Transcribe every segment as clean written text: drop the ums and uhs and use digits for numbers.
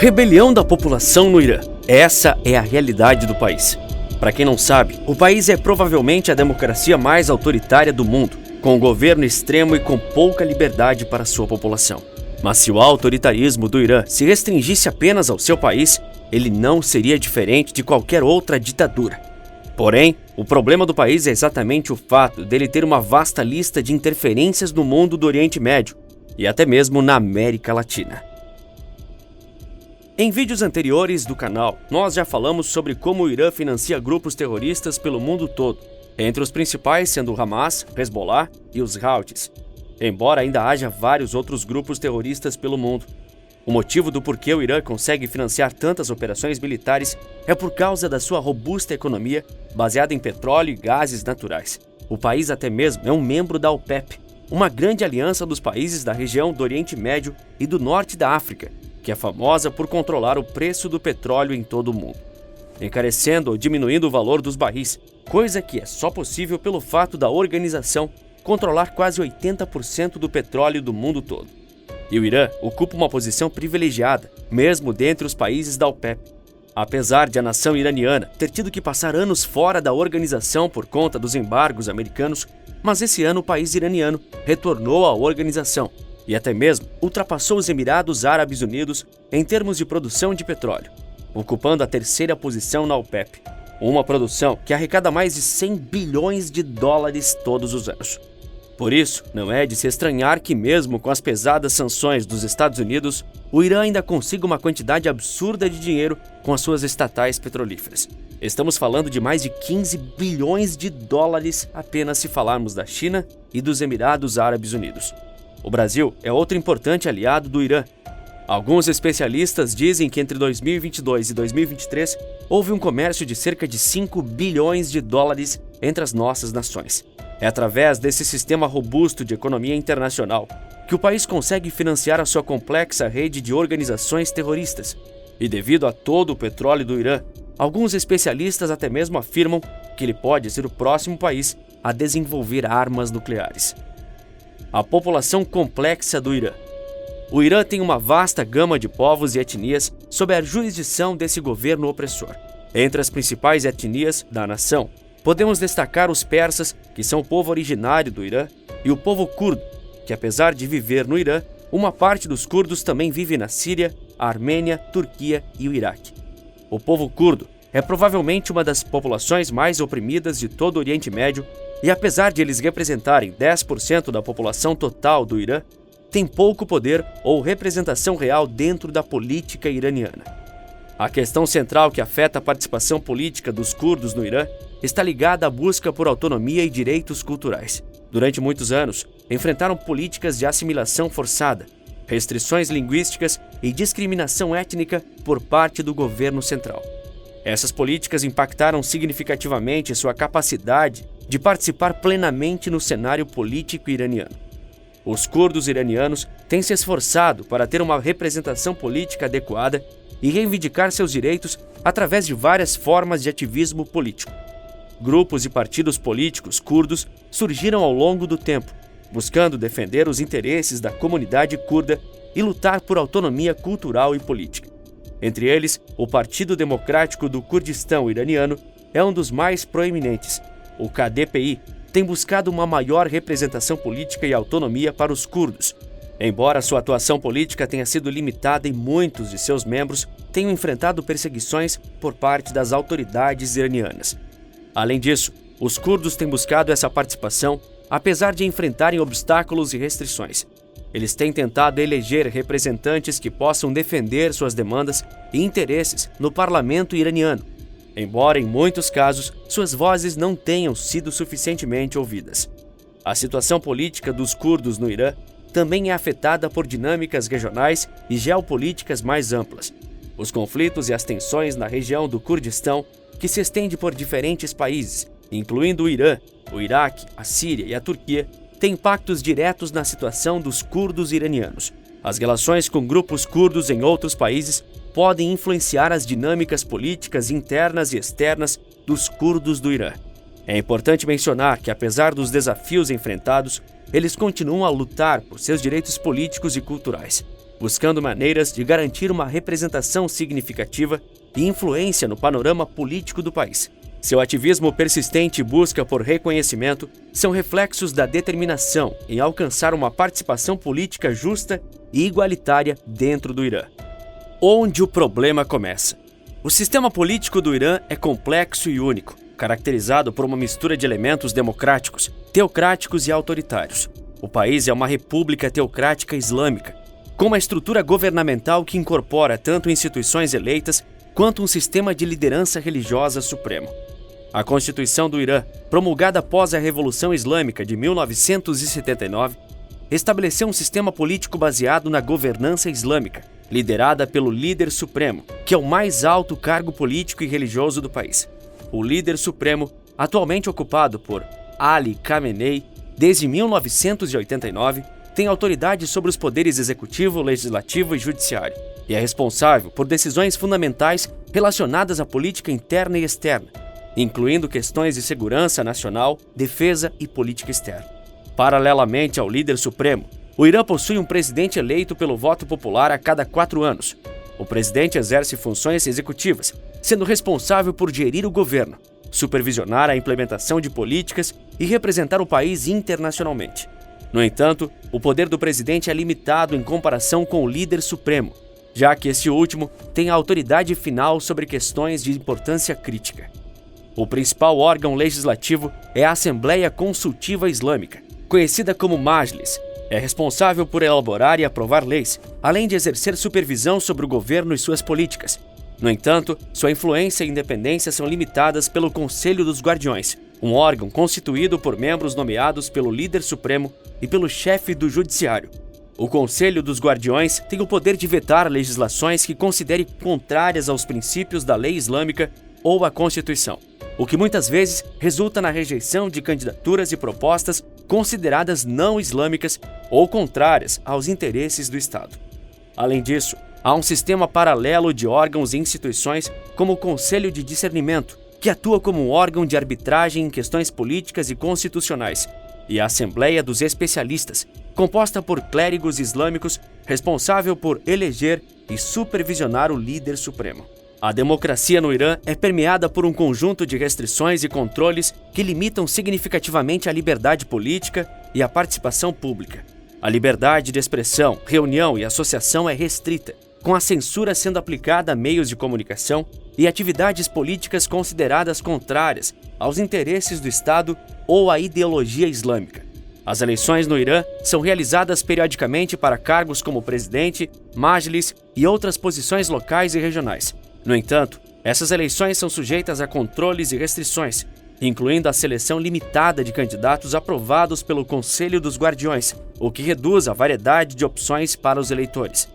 Rebelião da população no Irã. Essa é a realidade do país. Para quem não sabe, o país é provavelmente a democracia mais autoritária do mundo, com um governo extremo e com pouca liberdade para sua população. Mas se o autoritarismo do Irã se restringisse apenas ao seu país, ele não seria diferente de qualquer outra ditadura. Porém, o problema do país é exatamente o fato dele ter uma vasta lista de interferências no mundo do Oriente Médio e até mesmo na América Latina. Em vídeos anteriores do canal, nós já falamos sobre como o Irã financia grupos terroristas pelo mundo todo, entre os principais sendo o Hamas, Hezbollah e os Houthis, embora ainda haja vários outros grupos terroristas pelo mundo. O motivo do porquê o Irã consegue financiar tantas operações militares é por causa da sua robusta economia, baseada em petróleo e gases naturais. O país até mesmo é um membro da OPEP, uma grande aliança dos países da região do Oriente Médio e do Norte da África, que é famosa por controlar o preço do petróleo em todo o mundo, encarecendo ou diminuindo o valor dos barris, coisa que é só possível pelo fato da organização controlar quase 80% do petróleo do mundo todo. E o Irã ocupa uma posição privilegiada, mesmo dentre os países da OPEP. Apesar de a nação iraniana ter tido que passar anos fora da organização por conta dos embargos americanos, mas esse ano o país iraniano retornou à organização e até mesmo ultrapassou os Emirados Árabes Unidos em termos de produção de petróleo, ocupando a terceira posição na OPEP, uma produção que arrecada mais de 100 bilhões de dólares todos os anos. Por isso, não é de se estranhar que mesmo com as pesadas sanções dos Estados Unidos, o Irã ainda consiga uma quantidade absurda de dinheiro com as suas estatais petrolíferas. Estamos falando de mais de 15 bilhões de dólares apenas se falarmos da China e dos Emirados Árabes Unidos. O Brasil é outro importante aliado do Irã. Alguns especialistas dizem que entre 2022 e 2023 houve um comércio de cerca de 5 bilhões de dólares entre as nossas nações. É através desse sistema robusto de economia internacional que o país consegue financiar a sua complexa rede de organizações terroristas. E devido a todo o petróleo do Irã, alguns especialistas até mesmo afirmam que ele pode ser o próximo país a desenvolver armas nucleares. A população complexa do Irã. O Irã tem uma vasta gama de povos e etnias sob a jurisdição desse governo opressor. Entre as principais etnias da nação, podemos destacar os persas, que são o povo originário do Irã, e o povo curdo, que apesar de viver no Irã, uma parte dos curdos também vive na Síria, a Armênia, Turquia e o Iraque. O povo curdo é provavelmente uma das populações mais oprimidas de todo o Oriente Médio e apesar de eles representarem 10% da população total do Irã, tem pouco poder ou representação real dentro da política iraniana. A questão central que afeta a participação política dos curdos no Irã está ligada à busca por autonomia e direitos culturais. Durante muitos anos, enfrentaram políticas de assimilação forçada, restrições linguísticas e discriminação étnica por parte do governo central. Essas políticas impactaram significativamente sua capacidade de participar plenamente no cenário político iraniano. Os curdos iranianos têm se esforçado para ter uma representação política adequada e reivindicar seus direitos através de várias formas de ativismo político. Grupos e partidos políticos curdos surgiram ao longo do tempo, buscando defender os interesses da comunidade curda e lutar por autonomia cultural e política. Entre eles, o Partido Democrático do Kurdistão iraniano é um dos mais proeminentes. O KDPI tem buscado uma maior representação política e autonomia para os curdos. Embora sua atuação política tenha sido limitada e muitos de seus membros tenham enfrentado perseguições por parte das autoridades iranianas. Além disso, os curdos têm buscado essa participação apesar de enfrentarem obstáculos e restrições. Eles têm tentado eleger representantes que possam defender suas demandas e interesses no parlamento iraniano, embora em muitos casos suas vozes não tenham sido suficientemente ouvidas. A situação política dos curdos no Irã também é afetada por dinâmicas regionais e geopolíticas mais amplas. Os conflitos e as tensões na região do Kurdistão, que se estende por diferentes países, incluindo o Irã, o Iraque, a Síria e a Turquia, têm impactos diretos na situação dos curdos iranianos. As relações com grupos curdos em outros países podem influenciar as dinâmicas políticas internas e externas dos curdos do Irã. É importante mencionar que, apesar dos desafios enfrentados, eles continuam a lutar por seus direitos políticos e culturais. buscando maneiras de garantir uma representação significativa e influência no panorama político do país. Seu ativismo persistente e busca por reconhecimento são reflexos da determinação em alcançar uma participação política justa e igualitária dentro do Irã. Onde o problema começa? O sistema político do Irã é complexo e único, caracterizado por uma mistura de elementos democráticos, teocráticos e autoritários. O país é uma república teocrática islâmica, com uma estrutura governamental que incorpora tanto instituições eleitas quanto um sistema de liderança religiosa supremo. A Constituição do Irã, promulgada após a Revolução Islâmica de 1979, estabeleceu um sistema político baseado na governança islâmica, liderada pelo líder supremo, que é o mais alto cargo político e religioso do país. O líder supremo, atualmente ocupado por Ali Khamenei, desde 1989, tem autoridade sobre os poderes executivo, legislativo e judiciário, e é responsável por decisões fundamentais relacionadas à política interna e externa, incluindo questões de segurança nacional, defesa e política externa. Paralelamente ao líder supremo, o Irã possui um presidente eleito pelo voto popular a cada 4 anos. O presidente exerce funções executivas, sendo responsável por gerir o governo, supervisionar a implementação de políticas e representar o país internacionalmente. No entanto, o poder do presidente é limitado em comparação com o líder supremo, já que este último tem a autoridade final sobre questões de importância crítica. O principal órgão legislativo é a Assembleia Consultiva Islâmica, conhecida como Majlis. É responsável por elaborar e aprovar leis, além de exercer supervisão sobre o governo e suas políticas. No entanto, sua influência e independência são limitadas pelo Conselho dos Guardiões, um órgão constituído por membros nomeados pelo líder supremo e pelo chefe do judiciário. O Conselho dos Guardiões tem o poder de vetar legislações que considere contrárias aos princípios da lei islâmica ou à Constituição, o que muitas vezes resulta na rejeição de candidaturas e propostas consideradas não islâmicas ou contrárias aos interesses do Estado. Além disso, há um sistema paralelo de órgãos e instituições como o Conselho de Discernimento, que atua como um órgão de arbitragem em questões políticas e constitucionais, e a Assembleia dos Especialistas, composta por clérigos islâmicos responsável por eleger e supervisionar o líder supremo. A democracia no Irã é permeada por um conjunto de restrições e controles que limitam significativamente a liberdade política e a participação pública. A liberdade de expressão, reunião e associação é restrita, com a censura sendo aplicada a meios de comunicação e atividades políticas consideradas contrárias aos interesses do Estado ou à ideologia islâmica. As eleições no Irã são realizadas periodicamente para cargos como presidente, majlis e outras posições locais e regionais. No entanto, essas eleições são sujeitas a controles e restrições, incluindo a seleção limitada de candidatos aprovados pelo Conselho dos Guardiões, o que reduz a variedade de opções para os eleitores.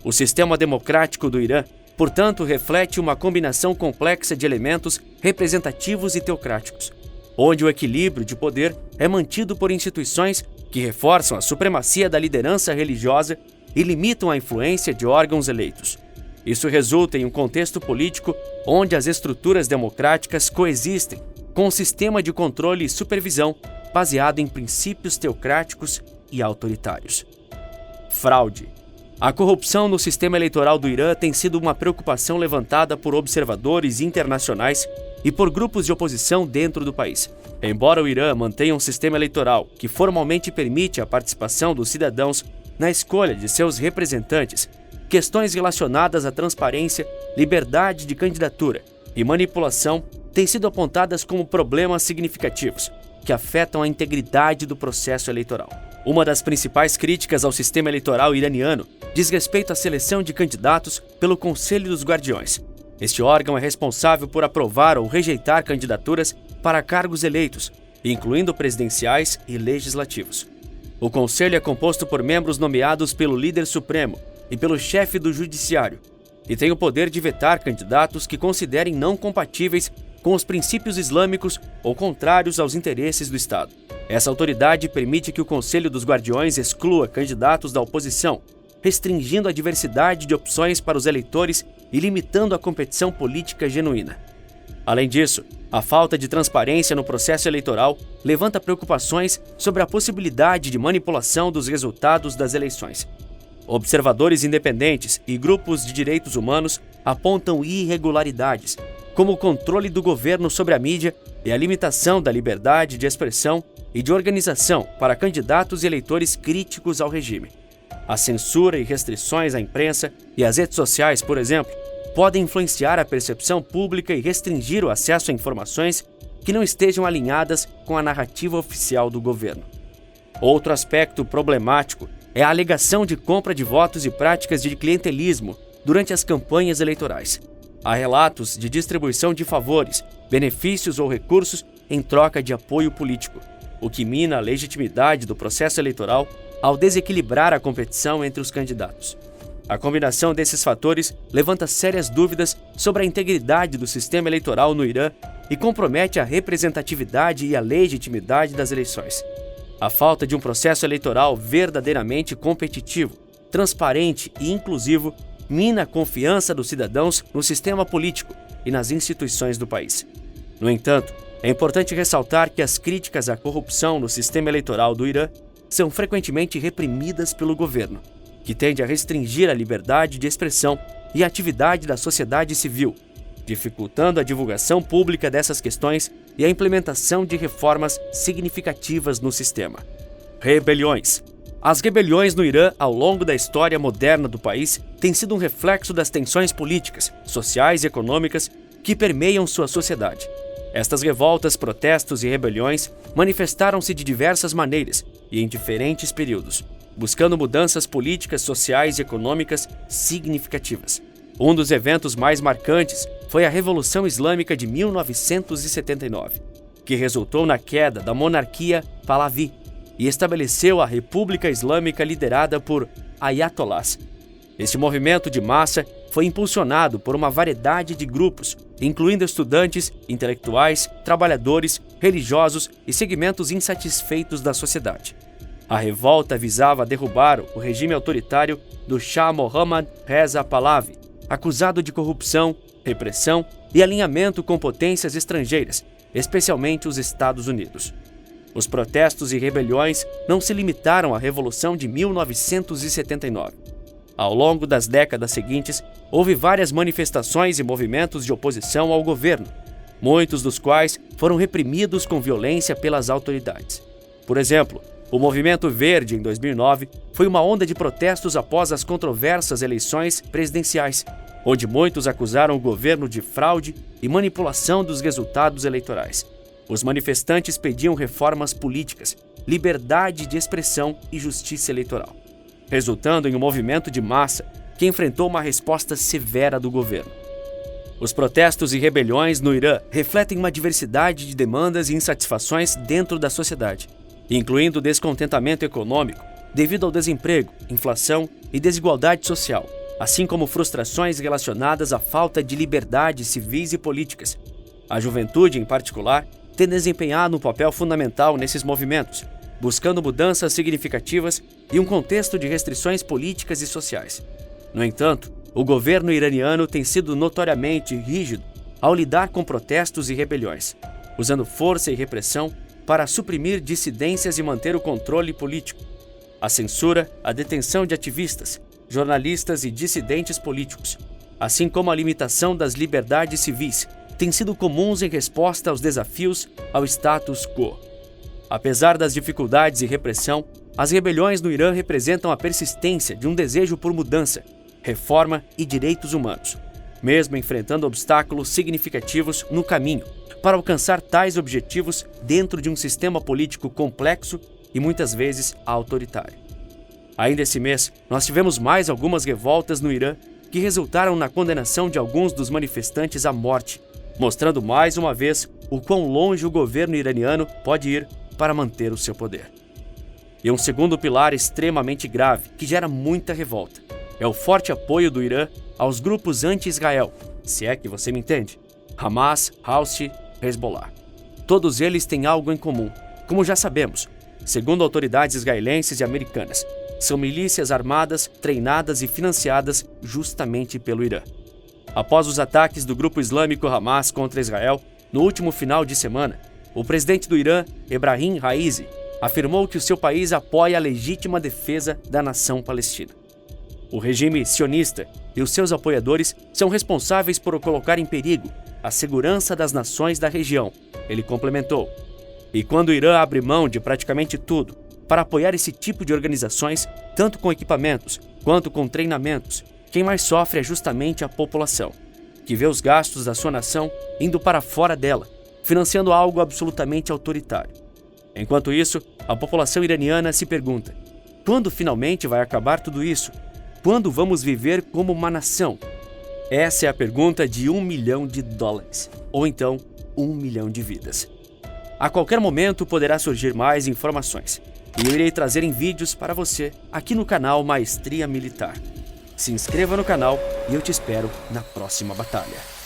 O sistema democrático do Irã, portanto, reflete uma combinação complexa de elementos representativos e teocráticos, onde o equilíbrio de poder é mantido por instituições que reforçam a supremacia da liderança religiosa e limitam a influência de órgãos eleitos. Isso resulta em um contexto político onde as estruturas democráticas coexistem com um sistema de controle e supervisão baseado em princípios teocráticos e autoritários. Fraude. A corrupção no sistema eleitoral do Irã tem sido uma preocupação levantada por observadores internacionais e por grupos de oposição dentro do país. Embora o Irã mantenha um sistema eleitoral que formalmente permite a participação dos cidadãos na escolha de seus representantes, questões relacionadas à transparência, liberdade de candidatura e manipulação têm sido apontadas como problemas significativos que afetam a integridade do processo eleitoral. Uma das principais críticas ao sistema eleitoral iraniano diz respeito à seleção de candidatos pelo Conselho dos Guardiões. Este órgão é responsável por aprovar ou rejeitar candidaturas para cargos eleitos, incluindo presidenciais e legislativos. O Conselho é composto por membros nomeados pelo líder supremo e pelo chefe do judiciário, e tem o poder de vetar candidatos que considerem não compatíveis com os princípios islâmicos ou contrários aos interesses do Estado. Essa autoridade permite que o Conselho dos Guardiões exclua candidatos da oposição, restringindo a diversidade de opções para os eleitores e limitando a competição política genuína. Além disso, a falta de transparência no processo eleitoral levanta preocupações sobre a possibilidade de manipulação dos resultados das eleições. Observadores independentes e grupos de direitos humanos apontam irregularidades, como o controle do governo sobre a mídia e a limitação da liberdade de expressão e de organização para candidatos e eleitores críticos ao regime. A censura e restrições à imprensa e às redes sociais, por exemplo, podem influenciar a percepção pública e restringir o acesso a informações que não estejam alinhadas com a narrativa oficial do governo. Outro aspecto problemático é a alegação de compra de votos e práticas de clientelismo durante as campanhas eleitorais. Há relatos de distribuição de favores, benefícios ou recursos em troca de apoio político, o que mina a legitimidade do processo eleitoral ao desequilibrar a competição entre os candidatos. A combinação desses fatores levanta sérias dúvidas sobre a integridade do sistema eleitoral no Irã e compromete a representatividade e a legitimidade das eleições. A falta de um processo eleitoral verdadeiramente competitivo, transparente e inclusivo mina a confiança dos cidadãos no sistema político e nas instituições do país. No entanto, é importante ressaltar que as críticas à corrupção no sistema eleitoral do Irã são frequentemente reprimidas pelo governo, que tende a restringir a liberdade de expressão e a atividade da sociedade civil, dificultando a divulgação pública dessas questões e a implementação de reformas significativas no sistema. Rebeliões. As rebeliões no Irã ao longo da história moderna do país têm sido um reflexo das tensões políticas, sociais e econômicas que permeiam sua sociedade. Estas revoltas, protestos e rebeliões manifestaram-se de diversas maneiras e em diferentes períodos, buscando mudanças políticas, sociais e econômicas significativas. Um dos eventos mais marcantes foi a Revolução Islâmica de 1979, que resultou na queda da monarquia Pahlavi e estabeleceu a República Islâmica liderada por Ayatollahs. Este movimento de massa foi impulsionado por uma variedade de grupos, incluindo estudantes, intelectuais, trabalhadores, religiosos e segmentos insatisfeitos da sociedade. A revolta visava derrubar o regime autoritário do Shah Mohammad Reza Pahlavi, acusado de corrupção, repressão e alinhamento com potências estrangeiras, especialmente os Estados Unidos. Os protestos e rebeliões não se limitaram à Revolução de 1979. Ao longo das décadas seguintes, houve várias manifestações e movimentos de oposição ao governo, muitos dos quais foram reprimidos com violência pelas autoridades. Por exemplo, o Movimento Verde, em 2009, foi uma onda de protestos após as controversas eleições presidenciais, onde muitos acusaram o governo de fraude e manipulação dos resultados eleitorais. Os manifestantes pediam reformas políticas, liberdade de expressão e justiça eleitoral, resultando em um movimento de massa que enfrentou uma resposta severa do governo. Os protestos e rebeliões no Irã refletem uma diversidade de demandas e insatisfações dentro da sociedade, incluindo descontentamento econômico devido ao desemprego, inflação e desigualdade social, assim como frustrações relacionadas à falta de liberdades civis e políticas. A juventude, em particular, tem desempenhado um papel fundamental nesses movimentos, buscando mudanças significativas e um contexto de restrições políticas e sociais. No entanto, o governo iraniano tem sido notoriamente rígido ao lidar com protestos e rebeliões, usando força e repressão para suprimir dissidências e manter o controle político. A censura, a detenção de ativistas, jornalistas e dissidentes políticos, assim como a limitação das liberdades civis, têm sido comuns em resposta aos desafios ao status quo. Apesar das dificuldades e repressão, as rebeliões no Irã representam a persistência de um desejo por mudança, reforma e direitos humanos, mesmo enfrentando obstáculos significativos no caminho para alcançar tais objetivos dentro de um sistema político complexo e muitas vezes autoritário. Ainda esse mês, nós tivemos mais algumas revoltas no Irã que resultaram na condenação de alguns dos manifestantes à morte, mostrando mais uma vez o quão longe o governo iraniano pode ir para manter o seu poder. E um segundo pilar extremamente grave, que gera muita revolta, é o forte apoio do Irã aos grupos anti-Israel, se é que você me entende, Hamas, Houthi, Hezbollah. Todos eles têm algo em comum, como já sabemos, segundo autoridades israelenses e americanas, são milícias armadas, treinadas e financiadas justamente pelo Irã. Após os ataques do grupo islâmico Hamas contra Israel, no último final de semana, o presidente do Irã, Ebrahim Raisi, afirmou que o seu país apoia a legítima defesa da nação palestina. O regime sionista e os seus apoiadores são responsáveis por colocar em perigo a segurança das nações da região, ele complementou. E quando o Irã abre mão de praticamente tudo para apoiar esse tipo de organizações, tanto com equipamentos quanto com treinamentos, quem mais sofre é justamente a população, que vê os gastos da sua nação indo para fora dela, financiando algo absolutamente autoritário. Enquanto isso, a população iraniana se pergunta: quando finalmente vai acabar tudo isso? Quando vamos viver como uma nação? Essa é a pergunta de $1 milhão, ou então 1 milhão de vidas. A qualquer momento poderá surgir mais informações, e eu irei trazer em vídeos para você aqui no canal Maestria Militar. Se inscreva no canal e eu te espero na próxima batalha.